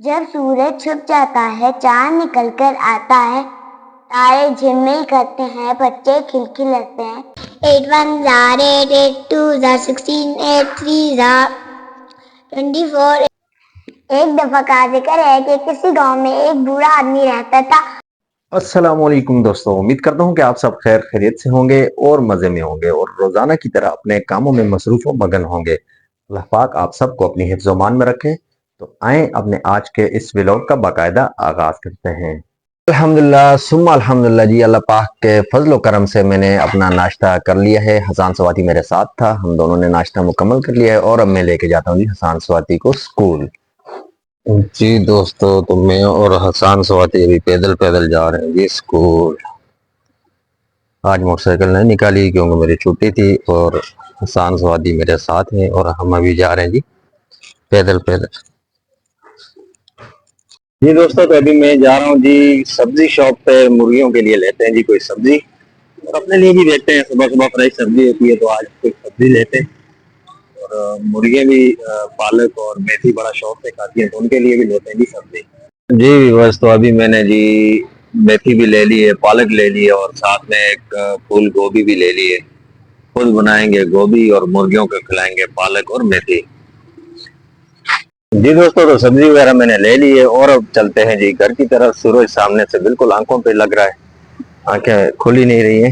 जब सूरज छुप जाता है, चांद निकल कर आता है, तारे झिलमिल करते हैं, बच्चे खिलखिलाते हैं। 8 1 जार 8 8 2 जार 16 8 3 जार 24। एक दफा का जिक्र है कि किसी गांव में एक बूढ़ा आदमी रहता था। अस्सलामुअलैकुम दोस्तों, उम्मीद करता हूँ कि आप सब खैर खैरियत से होंगे और मजे में होंगे और रोजाना की तरह अपने कामों में मसरूफ व मगन होंगे। अल्लाह पाक आप सबको अपनी हिफ्ज़-ओ-मान में रखे। तो आए अपने आज के इस व्लॉग का बाकायदा आगाज करते हैं। अल्हम्दुलिल्लाह सुम्मा अल्हम्दुलिल्लाह जी, अल्लाह पाक के फजल करम से मैंने अपना नाश्ता कर लिया है। हसान स्वाति मेरे साथ था, हम दोनों ने नाश्ता मुकम्मल कर लिया है और अब मैं लेके जाता हूँ जी हसान स्वाति को स्कूल। जी दोस्तों, तो मैं और हसान स्वाति अभी पैदल पैदल जा रहे हैं जी स्कूल। आज मोटरसाइकिल नहीं निकाली क्योंकि मेरी छुट्टी थी और हसान स्वाति मेरे साथ हैं और हम अभी जा रहे हैं जी पैदल पैदल। जी दोस्तों, तो अभी मैं जा रहा हूँ जी सब्जी शॉप पे, मुर्गियों के लिए लेते हैं जी कोई सब्जी और अपने लिए भी लेते हैं। सुबह सुबह फ्रेश सब्जी होती है तो आज कोई सब्जी लेते हैं। और मुर्गियाँ भी पालक और मेथी बड़ा शौक से खाती हैं तो उनके लिए भी लेते हैं जी सब्जी। जी बस, तो अभी मैंने जी मेथी भी ले ली है, पालक ले ली है और साथ में एक फूल गोभी भी ले ली है। खुद बनाएंगे गोभी और मुर्गियों को खिलाएंगे पालक और मेथी। जी दोस्तों, तो सब्जी वगैरह मैंने ले ली है और अब चलते हैं जी घर की तरफ। सूरज सामने से बिल्कुल आंखों पे लग रहा है, आंखें खुली नहीं रही हैं।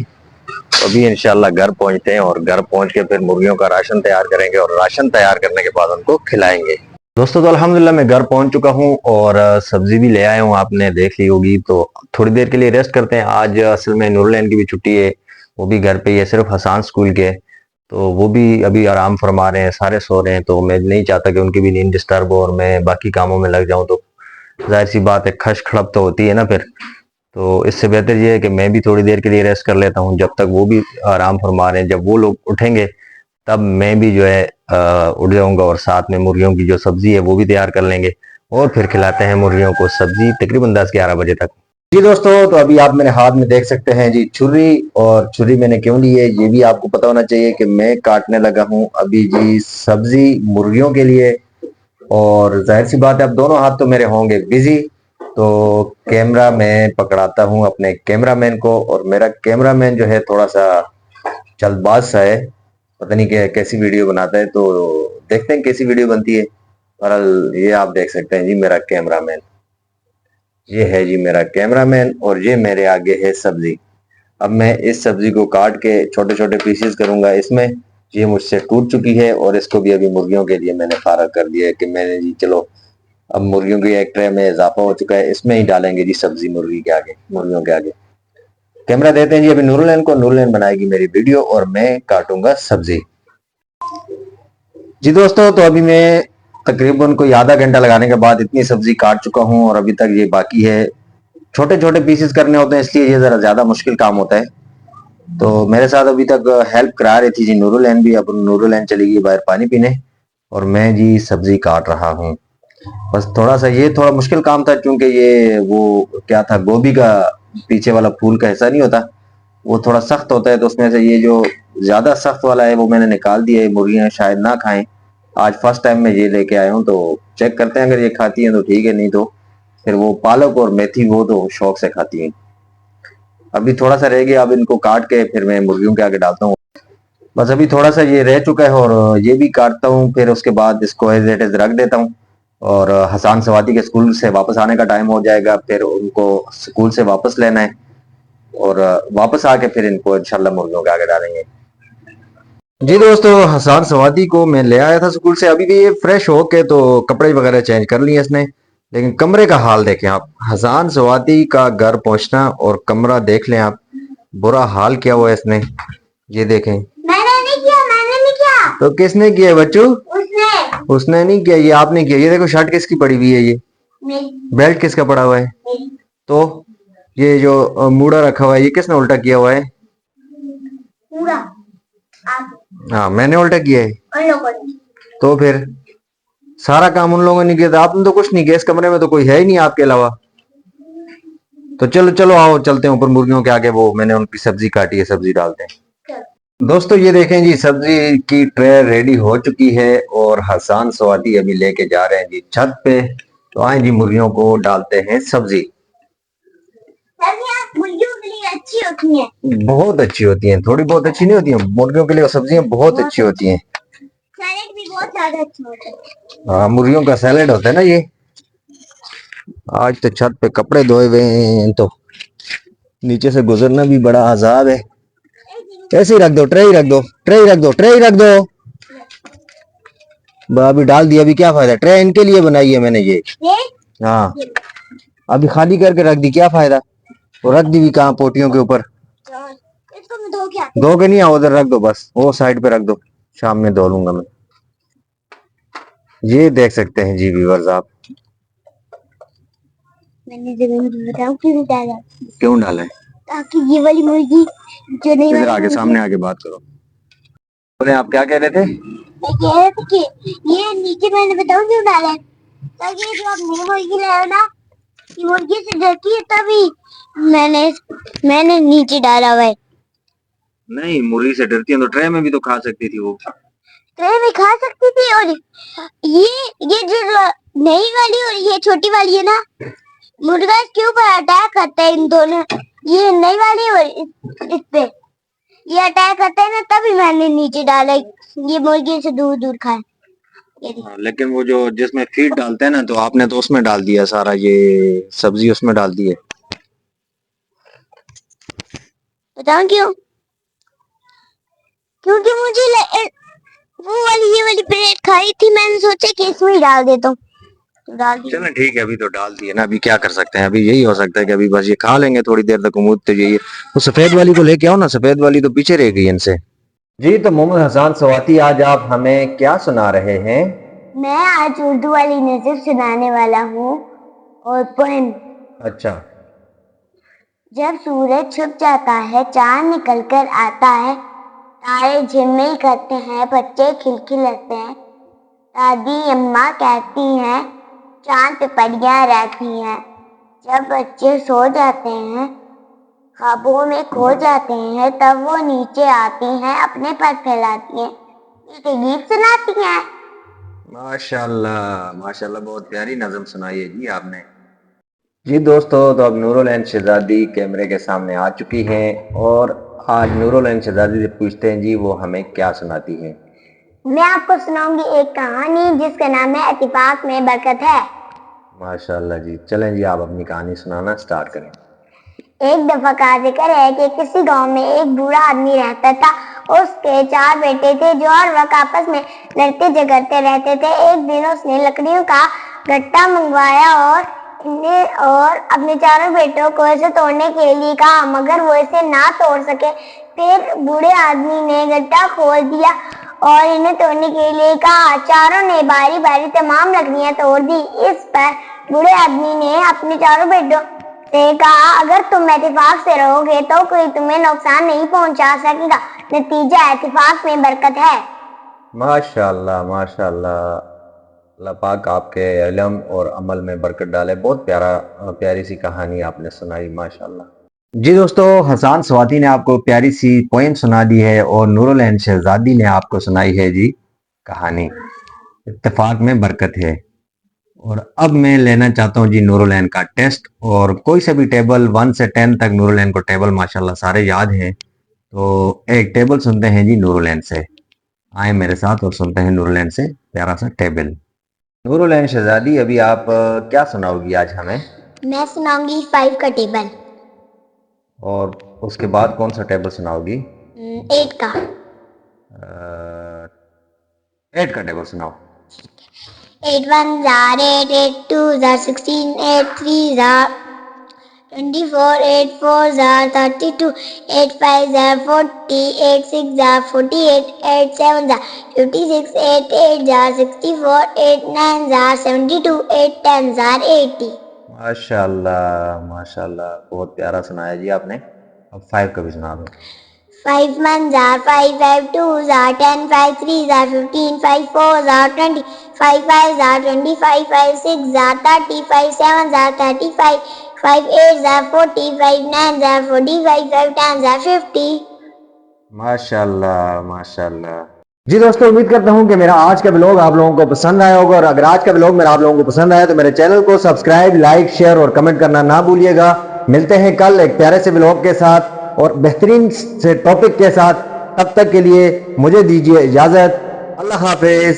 अभी इंशाल्लाह घर पहुंचते हैं और घर पहुंच के फिर मुर्गियों का राशन तैयार करेंगे और राशन तैयार करने के बाद उनको खिलाएंगे। दोस्तों, तो अल्हम्दुलिल्लाह मैं घर पहुंच चुका हूं और सब्जी भी ले आया हूं, आपने देख ली होगी। तो थोड़ी देर के लिए रेस्ट करते हैं। आज असल में नूरलैन की भी छुट्टी है, वो भी घर पे ही है, सिर्फ हसान स्कूल के। तो वो भी अभी आराम फरमा रहे हैं, सारे सो रहे हैं। तो मैं नहीं चाहता कि उनकी भी नींद डिस्टर्ब हो और मैं बाकी कामों में लग जाऊं, तो जाहिर सी बात है खश खड़प तो होती है ना फिर। तो इससे बेहतर ये है कि मैं भी थोड़ी देर के लिए रेस्ट कर लेता हूँ जब तक वो भी आराम फरमा रहे हैं। जब वो लोग उठेंगे तब मैं भी जो है उठ जाऊंगा और साथ में मुर्गियों की जो सब्जी है वो भी तैयार कर लेंगे और फिर खिलाते हैं मुर्गियों को सब्जी तकरीबन 10-11 बजे तक। जी दोस्तों, तो अभी आप मेरे हाथ में देख सकते हैं जी छुरी। और छुरी मैंने क्यों ली है ये भी आपको पता होना चाहिए कि मैं काटने लगा हूँ अभी जी सब्जी मुर्गियों के लिए। और जाहिर सी बात है अब दोनों हाथ तो मेरे होंगे बिजी। तो कैमरा मैं पकड़ाता हूँ अपने कैमरामैन को और मेरा कैमरामैन जो है थोड़ा सा जल्दबाज सा है, पता नहीं कैसी वीडियो बनाता है। तो देखते हैं कैसी वीडियो बनती है। बहरहाल ये आप देख सकते हैं जी मेरा कैमरामैन, ये है जी मेरा कैमरामैन और ये मेरे आगे है सब्जी। अब मैं इस सब्जी को काट के छोटे छोटे पीसेस करूंगा इसमें। ये मुझसे टूट चुकी है और इसको भी अभी मुर्गियों के लिए मैंने फारग कर दिया है कि मैंने जी चलो अब मुर्गियों की एक ट्रे में इजाफा हो चुका है, इसमें ही डालेंगे जी सब्जी मुर्गी के आगे, मुर्गियों के आगे। कैमरा देते हैं जी अभी नूरलैन को, नूरलैन बनाएगी मेरी वीडियो और मैं काटूंगा सब्जी। जी दोस्तों, तो अभी मैं तकरीबन कोई आधा घंटा लगाने के बाद इतनी सब्जी काट चुका हूँ और अभी तक ये बाकी है। छोटे छोटे पीसेस करने होते हैं इसलिए ये जरा ज्यादा मुश्किल काम होता है। तो मेरे साथ अभी तक हेल्प करा रही थी जी नूरुलैन भी। अब नूरुलैन चली गई बाहर पानी पीने और मैं जी सब्जी काट रहा हूँ। बस थोड़ा सा ये थोड़ा मुश्किल काम था क्योंकि ये वो क्या था, गोभी का पीछे वाला फूल का हिस्सा नहीं होता, वो थोड़ा सख्त होता है। तो उसमें से ये जो ज्यादा सख्त वाला है वो मैंने निकाल दिया है, मुर्गियां शायद ना खाएं। आज फर्स्ट टाइम मैं ये लेके आया हूँ तो चेक करते हैं, अगर ये खाती हैं तो ठीक है, नहीं तो फिर वो पालक और मेथी वो तो शौक से खाती हैं। अभी थोड़ा सा रह गया, अब इनको काट के फिर मैं मुर्गियों के आगे डालता हूँ। बस अभी थोड़ा सा ये रह चुका है और ये भी काटता हूँ, फिर उसके बाद इसको एज इट इज रख देता हूँ। और हसान सवाती के स्कूल से वापस आने का टाइम हो जाएगा, फिर उनको स्कूल से वापस लेना है और वापस आके फिर इनको इंशाल्लाह मुर्गियों के आगे डालेंगे। जी दोस्तों, हसान सवाती को मैं ले आया था स्कूल से, अभी भी ये फ्रेश होके तो कपड़े वगैरह चेंज कर लिए इसने। लेकिन कमरे का हाल देखें आप, हसान सवाती का घर पहुंचना और कमरा देख लें आप, बुरा हाल किया हुआ है इसने। ये देखें। मैंने नहीं किया। तो किसने किया बच्चू? उसने। उसने नहीं किया, ये आपने किया। ये देखो शर्ट किसकी पड़ी हुई है, ये बेल्ट किसका पड़ा हुआ है? तो ये जो मूड़ा रखा हुआ है ये किसने उल्टा किया हुआ है? हाँ मैंने उल्टा किया है। तो फिर सारा काम उन लोगों ने किया था, आपने तो कुछ नहीं किया। इस कमरे में तो कोई है ही नहीं आपके अलावा। तो चलो चलो आओ चलते हैं ऊपर मुर्गियों के आगे, वो मैंने उनकी सब्जी काटी है, सब्जी डालते हैं। दोस्तों ये देखें जी सब्जी की ट्रे रेडी हो चुकी है और हसान सवाती अभी लेके जा रहे हैं जी छत पे। तो आए जी मुर्गियों को डालते हैं सब्जी। सब्जियां मुर्गियों के लिए अच्छी होती हैं। बहुत अच्छी होती हैं, थोड़ी बहुत अच्छी नहीं होती हैं, मुर्गियों के लिए सब्जियां बहुत अच्छी होती हैं। सैलेड भी बहुत ज्यादा अच्छा होता है। हाँ, मुर्गियों का सैलेड होता है ना ये। आज तो छत पे कपड़े धोए हुए हैं, तो नीचे से गुजरना भी बड़ा आजाब है। ऐसे ही रख दो, ट्रे ही रख दो, ट्रे ही रख दो, ट्रे ही रख दो। अभी डाल दिया, अभी क्या फायदा, ट्रे इनके लिए बनाई है मैंने ये। हाँ, अभी खाली करके रख दी, क्या फायदा। तो रख दी भी कहाँ, पोटियों के ऊपर। इसको मैं धो के धो के नहीं, उधर रख दो, बस वो साइड पे रख दो, शाम में धो लूंगा मैं। ये देख सकते हैं जी व्यूअर्स आप। मैंने जमीन में बताऊं क्यों डाला, क्यों डाला है? ताकि ये वाली मुर्गी जो नहीं इधर आगे सामने आके बात करो। बोले आप क्या कह रहे थे? मैं कह रहा था कि ये नीचे मैंने बताऊं क्यों डाला है, ताकि ये जो आप नई मुर्गी लाए हो ना, ये मुर्गी से डरती है, तभी मैंने नीचे डाला हुआ है। नहीं, मुर्गी से डरती है तो ट्रे में भी तो खा सकती थी वो। ट्रे में खा सकती थी, और ये जो नई वाली और ये छोटी वाली है ना, मुर्गा इसके ऊपर अटैक करता है, इन दोनों, ये नई वाली और इस पे ये अटैक करता है ना, तभी मैंने नीचे डाला, ये मुर्गी से दूर दूर खाए। लेकिन वो जो जिसमें फीड डालते हैं ना, तो आपने तो उसमें डाल दिया सारा, ये सब्जी उसमें डाल दी है। बताऊं क्यों? क्योंकि मुझे वो वाली ये वाली प्लेट खाई थी, मैंने सोचा कि इसमें ही डाल देता हूँ, तो डाल दी। चलो ठीक है, अभी तो डाल दिए ना, अभी क्या कर सकते हैं, अभी यही हो सकता है कि अभी बस ये खा लेंगे थोड़ी देर तक, उम्मीद तो यही है। वो सफेद वाली को लेके आओ ना, सफेद वाली तो पीछे रह गई इनसे। जी, तो मोहम्मद हसन सवाती आज आप हमें क्या सुना रहे हैं? मैं आज उर्दू वाली नज़र सुनाने वाला हूँ, और पोएम। अच्छा। जब सूरज छुप जाता है, चांद निकल कर आता है, तारे झिलमिल करते हैं, बच्चे खिलखिलाते हैं, दादी अम्मा कहती हैं, चांद पे परियां रहती हैं। जब बच्चे सो जाते हैं, ख्वाबों में खो जाते हैं, तब वो नीचे आती हैं, अपने पर फैलाती हैं, मीठे गीत सुनाती हैं। माशाल्लाह माशाल्लाह, बहुत प्यारी नज़म सुनाई है जी आपने। जी दोस्तों, तो अब नूरुल ऐन शहजादी कैमरे के सामने आ चुकी हैं, और आज नूरुल ऐन शहजादी से पूछते हैं जी वो हमें क्या सुनाती हैं। मैं आपको सुनाऊंगी एक कहानी जिसका नाम है इत्तेफाक में बरकत है। माशाल्लाह जी, चलें जी आप अपनी कहानी सुनाना स्टार्ट करें। एक दफा का जिक्र है कि किसी गांव में एक बूढ़ा आदमी रहता था। उसके 4 बेटे थे जो हर वक्त आपस में लड़ते झगड़ते रहते थे। एक दिन उसने लकड़ियों का गट्टा मंगवाया और अपने चारों बेटों को इसे तोड़ने के लिए कहा, मगर वो इसे ना तोड़ सके। फिर बूढ़े आदमी ने गट्टा खोल दिया और इन्हें तोड़ने के लिए कहा। चारों ने बारी बारी तमाम लकड़ियां तोड़ दी। इस पर बूढ़े आदमी ने अपने चारों बेटों से कहा, अगर तुम इत्तेफाक से रहोगे तो कोई तुम्हें नुकसान नहीं पहुंचा सकेगा। नतीजा इत्तेफाक में बरकत है। माशाल्लाह माशाल्लाह, अल्लाह पाक आपके इल्म और अमल में बरकत डाले। बहुत प्यारी सी कहानी आपने सुनाई, माशाल्लाह। जी दोस्तों, हसन स्वाति ने आपको प्यारी सी पोएम सुना दी है, और नूरुल ऐन शहजादी ने आपको सुनाई है जी कहानी इत्तेफाक में बरकत है। और अब मैं लेना चाहता हूँ जी नूरुल ऐन का टेस्ट, और कोई से भी टेबल 1 से 10 तक नूरुल ऐन को टेबल माशाल्लाह सारे याद हैं। तो एक टेबल सुनते हैं जी नूरुल ऐन से। आए मेरे साथ और सुनते हैं नूरुल ऐन से प्यारा सा टेबल। नूरुल ऐन शहजादी, अभी आप क्या सुनाओगी आज हमें? मैं सुनाऊंगी 5 का टेबल। और उसके बाद कौन सा टेबल सुनाओगी? 8 का। 8 का टेबल सुनाओ। 8 1s are 8, 8 2s are 16, 8 3s are 24, 8 4s are 32, 8 5s are 40, 8 6s are 48, 8 7s are 56, 8 8s are 64, 8 9s are 72, 8 10s are 80। माशाल्लाह माशाल्लाह, बहुत प्यारा सुनाया जी आपने। अब 5 का भी सुना दो। 5 1s are 5, 5 2s are 10, 5 3s are 15, 5 4s are 20, 5 5s are 25, 5 6s are 30, 5 7s are 35, 5 8s are 40, 5 9s are 45, 5 10s are 50। माशाल्लाह माशाल्लाह। जी दोस्तों, उम्मीद करता हूं कि मेरा आज का ब्लॉग आप लोगों को पसंद आया होगा, और अगर आज का ब्लॉग मेरा आप लोगों को पसंद आया तो मेरे चैनल को सब्सक्राइब, लाइक, शेयर और कमेंट करना ना भूलिएगा। मिलते हैं कल एक प्यारे से ब्लॉग के साथ और बेहतरीन से टॉपिक के साथ। तब तक के लिए मुझे दीजिए इजाजत। अल्लाह हाफिज।